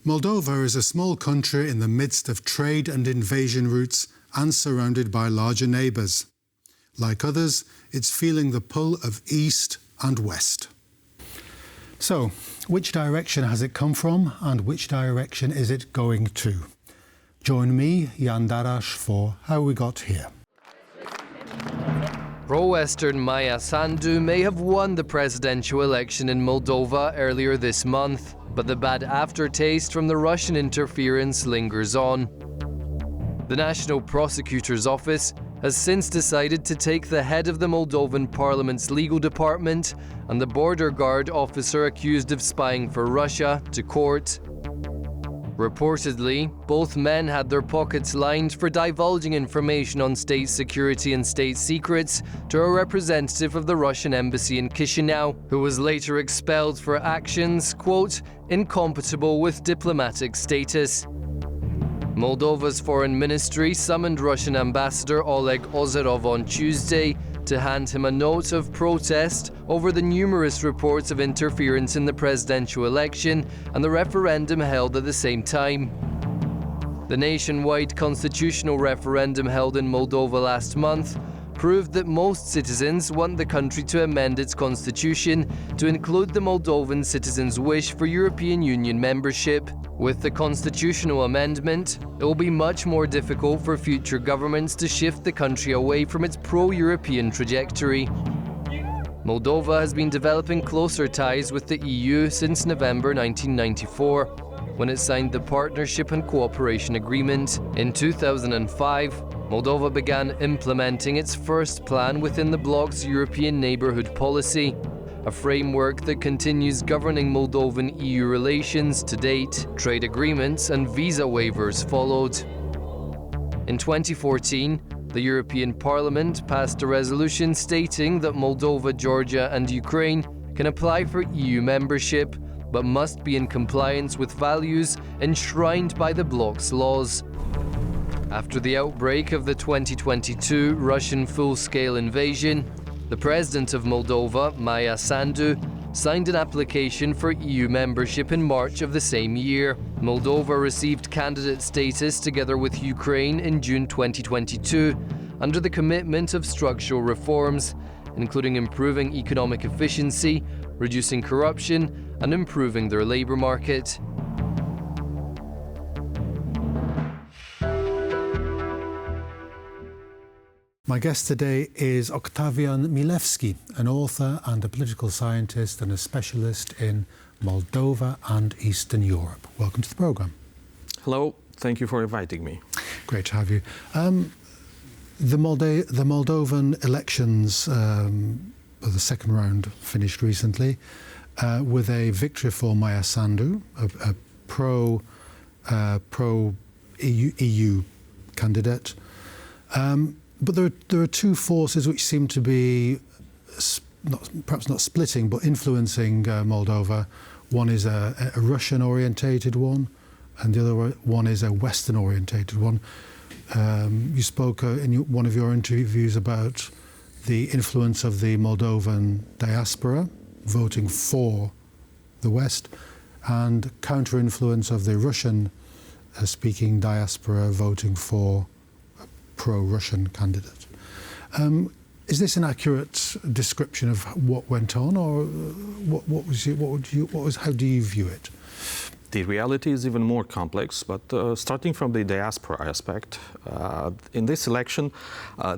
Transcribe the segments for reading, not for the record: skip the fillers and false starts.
Moldova is a small country in the midst of trade and invasion routes and surrounded by larger neighbours. Like others, it's feeling the pull of East and West. So, which direction has it come from and which direction is it going to? Join me, Jan Darasz, for How We Got Here. Pro-Western Maia Sandu may have won the presidential election in Moldova earlier this month, but the bad aftertaste from the Russian interference lingers on. The National Prosecutor's Office has since decided to take the head of the Moldovan Parliament's legal department and the border guard officer accused of spying for Russia to court. Reportedly, both men had their pockets lined for divulging information on state security and state secrets to a representative of the Russian embassy in Chișinău, who was later expelled for actions, quote, incompatible with diplomatic status. Moldova's foreign ministry summoned Russian ambassador Oleg Ozerov on Tuesday to hand him a note of protest over the numerous reports of interference in the presidential election and the referendum held at the same time. The nationwide constitutional referendum held in Moldova last month proved that most citizens want the country to amend its constitution to include the Moldovan citizens' wish for European Union membership. With the constitutional amendment, it will be much more difficult for future governments to shift the country away from its pro-European trajectory. Moldova has been developing closer ties with the EU since November 1994, when it signed the Partnership and Cooperation Agreement. In 2005, Moldova began implementing its first plan within the bloc's European neighbourhood policy, a framework that continues governing Moldovan EU relations to date. Trade agreements and visa waivers followed. In 2014, the European Parliament passed a resolution stating that Moldova, Georgia and Ukraine can apply for EU membership, but must be in compliance with values enshrined by the bloc's laws. After the outbreak of the 2022 Russian full-scale invasion, the President of Moldova, Maia Sandu, signed an application for EU membership in March of the same year. Moldova received candidate status together with Ukraine in June 2022 under the commitment of structural reforms, including improving economic efficiency, reducing corruption, and improving their labour market. My guest today is Oktawian Milewski, an author and a political scientist and a specialist in Moldova and Eastern Europe. Welcome to the programme. Hello, thank you for inviting me. Great to have you. The Moldovan elections, the second round finished recently with a victory for Maia Sandu, a pro-EU candidate. But there are two forces which seem to be perhaps not splitting, but influencing Moldova. One is a Russian-orientated one, and the other one is a Western-orientated one. You spoke in one of your interviews about the influence of the Moldovan diaspora voting for the West, and counter-influence of the Russian-speaking diaspora voting for pro-Russian candidate. Is this an accurate description of what went on, or how do you view it? The reality is even more complex, but starting from the diaspora aspect, in this election,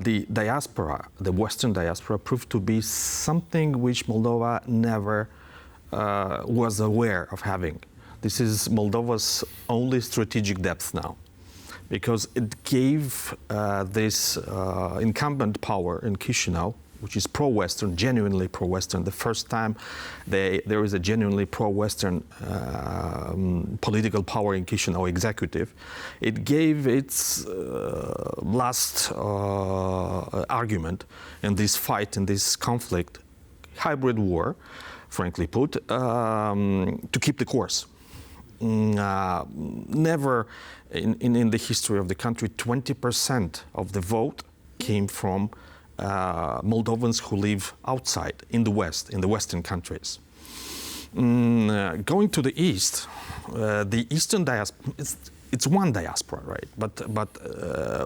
the diaspora, the Western diaspora, proved to be something which Moldova never was aware of having. This is Moldova's only strategic depth now, because it gave this incumbent power in Chișinău, which is pro-Western, genuinely pro-Western. The first time there is a genuinely pro-Western political power in Chișinău executive. It gave its last argument in this fight, in this conflict, hybrid war, frankly put, to keep the course. Never in the history of the country, 20% of the vote came from Moldovans who live outside, in the West, in the Western countries. Going to the East, the Eastern diaspora, it's one diaspora, right? But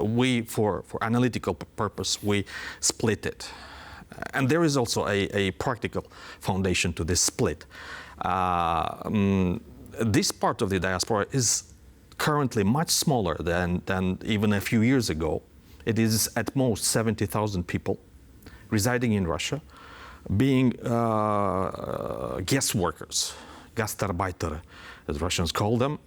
we, for analytical purpose, we split it. And there is also a practical foundation to this split. This part of the diaspora is currently much smaller than even a few years ago. It is at most 70,000 people residing in Russia, being guest workers, gastarbeiter, as Russians call them.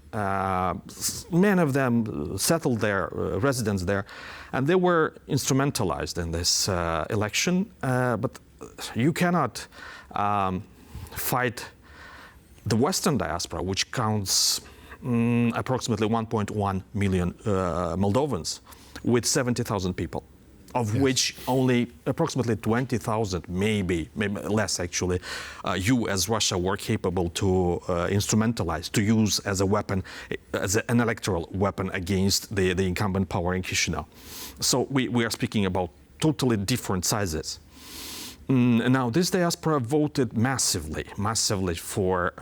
Many of them settled there, residents there, and they were instrumentalized in this election. But you cannot fight the Western diaspora, which counts approximately 1.1 million Moldovans, with 70,000 people, of which only approximately 20,000, maybe less actually, you as Russia were capable to instrumentalize, to use as a weapon, as an electoral weapon against the incumbent power in Chișinău. So we are speaking about totally different sizes. Now, this diaspora voted massively for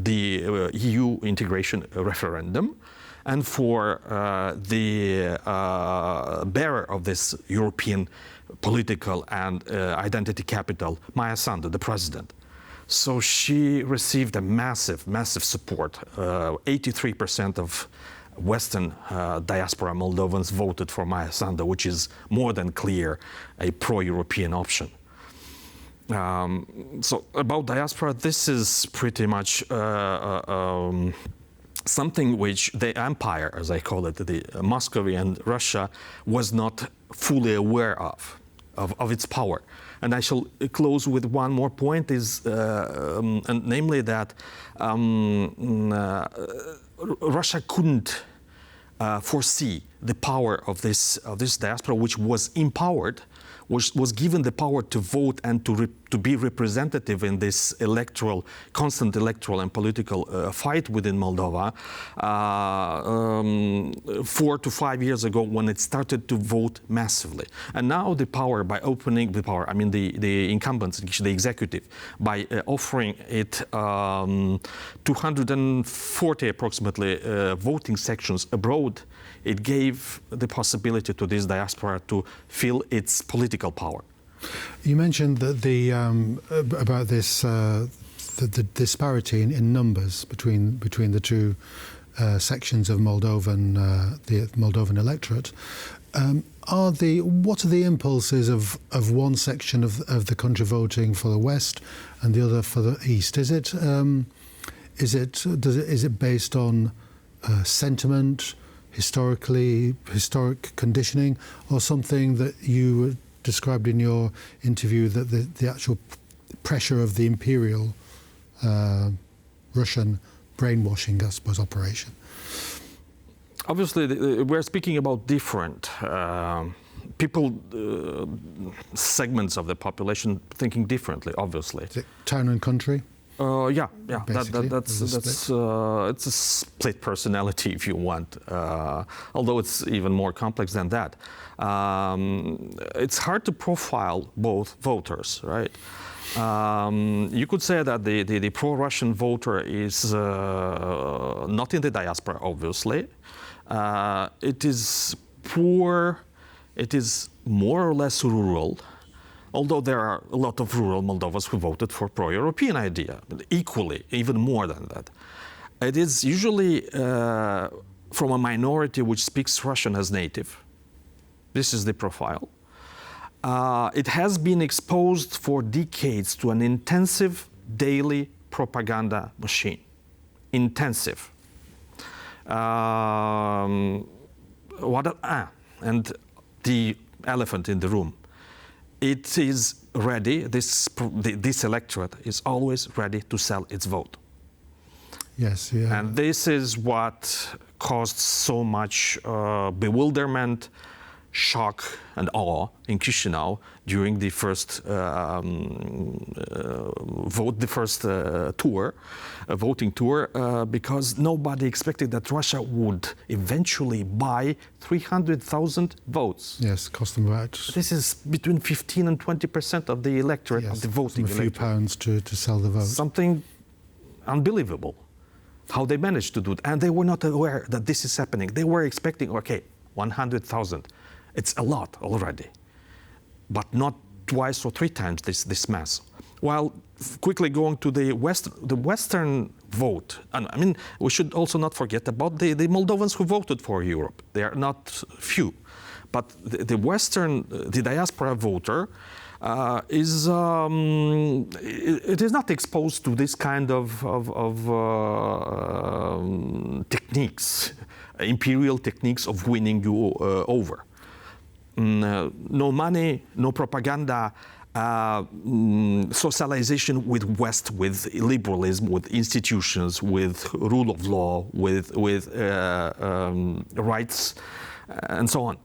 the EU integration referendum and for the bearer of this European political and identity capital, Maia Sandu, the president. So she received a massive support. 83% of Western diaspora Moldovans voted for Maia Sandu, which is more than clear a pro-European option. So about diaspora, this is pretty much something which the empire, as I call it, the Muscovy and Russia, was not fully aware of its power. And I shall close with one more point, and namely that Russia couldn't foresee the power of this diaspora, which was empowered, was given the power to vote and to be representative in this constant electoral and political fight within Moldova 4 to 5 years ago, when it started to vote massively. And now the power, by opening the power, I mean the incumbents, the executive, by offering it 240 approximately voting sections abroad, it gave the possibility to this diaspora to feel its political power. You mentioned that about this the disparity in numbers between the two sections of the Moldovan electorate. What are the impulses of one section of the country voting for the West and the other for the East? Is it based on sentiment, historic conditioning, or something that you described in your interview, that the actual pressure of the imperial Russian brainwashing, I suppose, operation? Obviously, we're speaking about different people, segments of the population thinking differently, obviously. Is it town and country? Yeah. That's it's a split personality, if you want. Although it's even more complex than that. It's hard to profile both voters, right? You could say that the pro-Russian voter is not in the diaspora, obviously. It is poor. It is more or less rural. Although there are a lot of rural Moldovans who voted for pro-European idea, equally, even more than that. It is usually from a minority which speaks Russian as native. This is the profile. It has been exposed for decades to an intensive daily propaganda machine. Intensive. And the elephant in the room. It is ready, this electorate is always ready to sell its vote. Yes, yeah. And this is what caused so much bewilderment, shock and awe in Chișinău during the first voting tour, because nobody expected that Russia would eventually buy 300,000 votes. Yes, cost them about. This is between 15 and 20% of the electorate, yes, of the voting a few electorate. pounds to sell the vote. Something unbelievable. how they managed to do it. And they were not aware that this is happening. They were expecting, okay, 100,000. It's a lot already, but not twice or three times this mass. While quickly going to the Western vote, and I mean, we should also not forget about the Moldovans who voted for Europe. They are not few, but the diaspora voter is not exposed to this kind of techniques, imperial techniques of winning you over. No money, no propaganda, socialization with West, with liberalism, with institutions, with rule of law, with rights, and so on.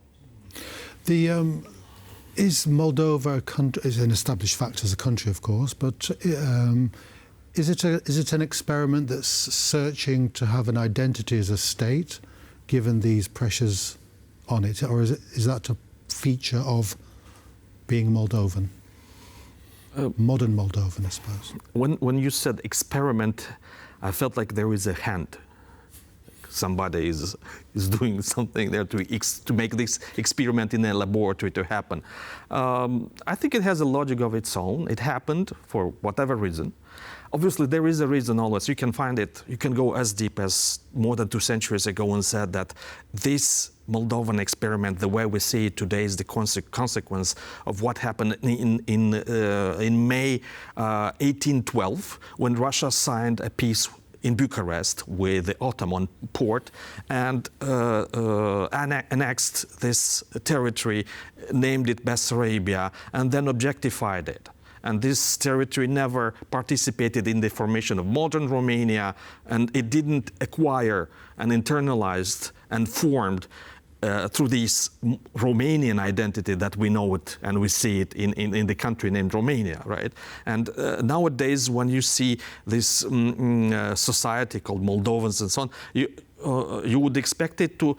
Is Moldova is an established fact as a country, of course, but is it an experiment that's searching to have an identity as a state, given these pressures on it, or is that a feature of being Moldovan? Modern Moldovan, I suppose. When you said experiment, I felt like there is a hand. Somebody is doing something there to make this experiment in a laboratory to happen. I think it has a logic of its own. It happened for whatever reason. Obviously, there is a reason always. You can find it. You can go as deep as more than 2 centuries ago and said that this Moldovan experiment, the way we see it today, is the consequence of what happened in May 1812, when Russia signed a peace in Bucharest with the Ottoman port and annexed this territory, named it Bessarabia, and then objectified it. And this territory never participated in the formation of modern Romania, and it didn't acquire and internalized and formed through this Romanian identity that we know it and we see it in the country named Romania, right? And nowadays, when you see this society called Moldovans and so on, you would expect it to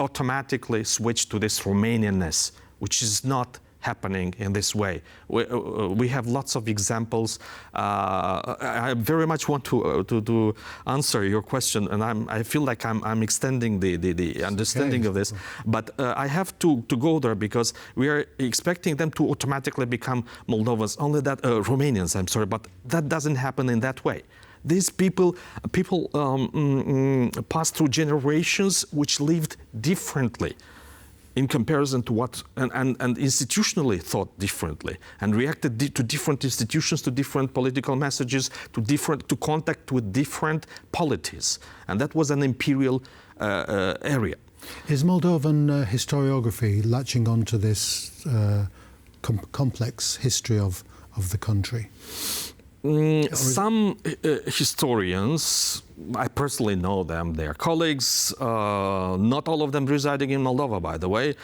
automatically switch to this Romanianness, which is not happening in this way. We have lots of examples. I very much want to answer your question, and I feel like I'm extending the understanding of this. But I have to go there because we are expecting them to automatically become Moldovans, only that Romanians. I'm sorry, but that doesn't happen in that way. These people passed through generations which lived differently in comparison to what, and institutionally thought differently, and reacted to different institutions, to different political messages, to contact with different polities. And that was an imperial area. Is Moldovan historiography latching onto this complex history of the country? Some historians, I personally know them, they are colleagues, not all of them residing in Moldova, by the way,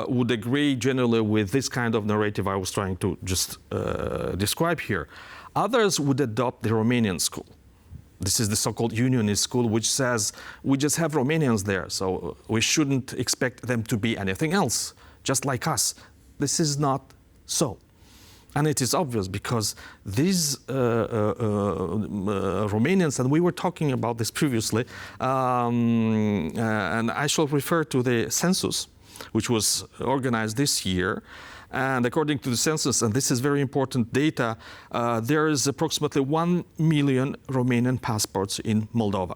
would agree generally with this kind of narrative I was trying to just describe here. Others would adopt the Romanian school. This is the so-called unionist school, which says we just have Romanians there, so we shouldn't expect them to be anything else, just like us. This is not so. And it is obvious because these Romanians, and we were talking about this previously, and I shall refer to the census, which was organized this year. And according to the census, and this is very important data, there is approximately 1 million Romanian passports in Moldova.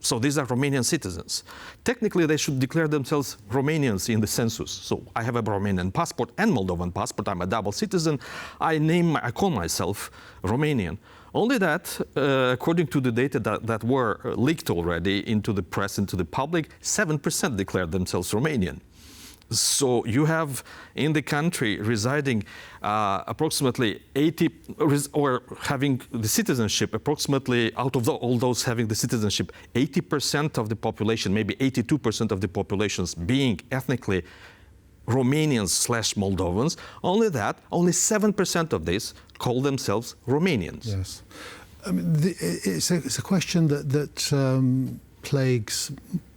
So these are Romanian citizens. Technically, they should declare themselves Romanians in the census. So I have a Romanian passport and Moldovan passport. I'm a double citizen. I call myself Romanian. Only that, according to the data that were leaked already into the press, into the public, 7% declared themselves Romanian. So you have in the country residing approximately 80, or having the citizenship, approximately out of all those having the citizenship, 80% of the population, maybe 82% of the populations being ethnically Romanians/Moldovans. Only that, only 7% of these call themselves Romanians. Yes. I mean, it's a question that plagues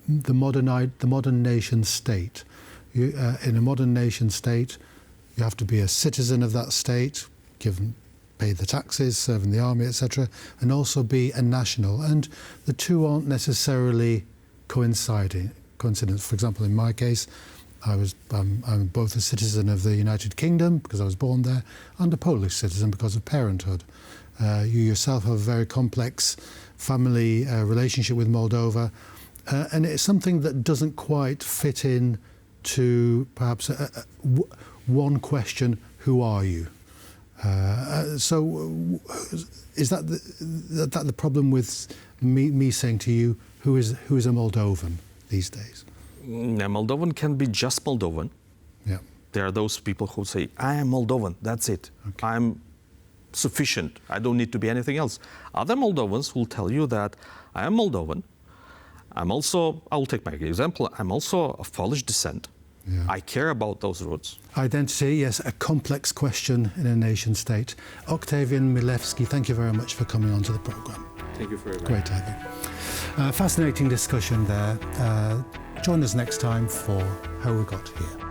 the modern nation state. In a modern nation state, you have to be a citizen of that state, given pay the taxes, serve in the army, etc., and also be a national. And the two aren't necessarily coincident. For example, in my case, I'm both a citizen of the United Kingdom because I was born there, and a Polish citizen because of parenthood. You yourself have a very complex family relationship with Moldova, and it's something that doesn't quite fit in to perhaps one question: who are you? So, is that the problem with me saying to you, who is a Moldovan these days? A Moldovan can be just Moldovan. Yeah. There are those people who say, I am Moldovan, that's it. Okay. I'm sufficient, I don't need to be anything else. Other Moldovans will tell you that I am Moldovan. I will take my example, I'm also of Polish descent. Yeah. I care about those roots. Identity, yes, a complex question in a nation state. Oktawian Milewski, thank you very much for coming on to the programme. Thank you for Great to have you. Fascinating discussion there. Join us next time for How We Got Here.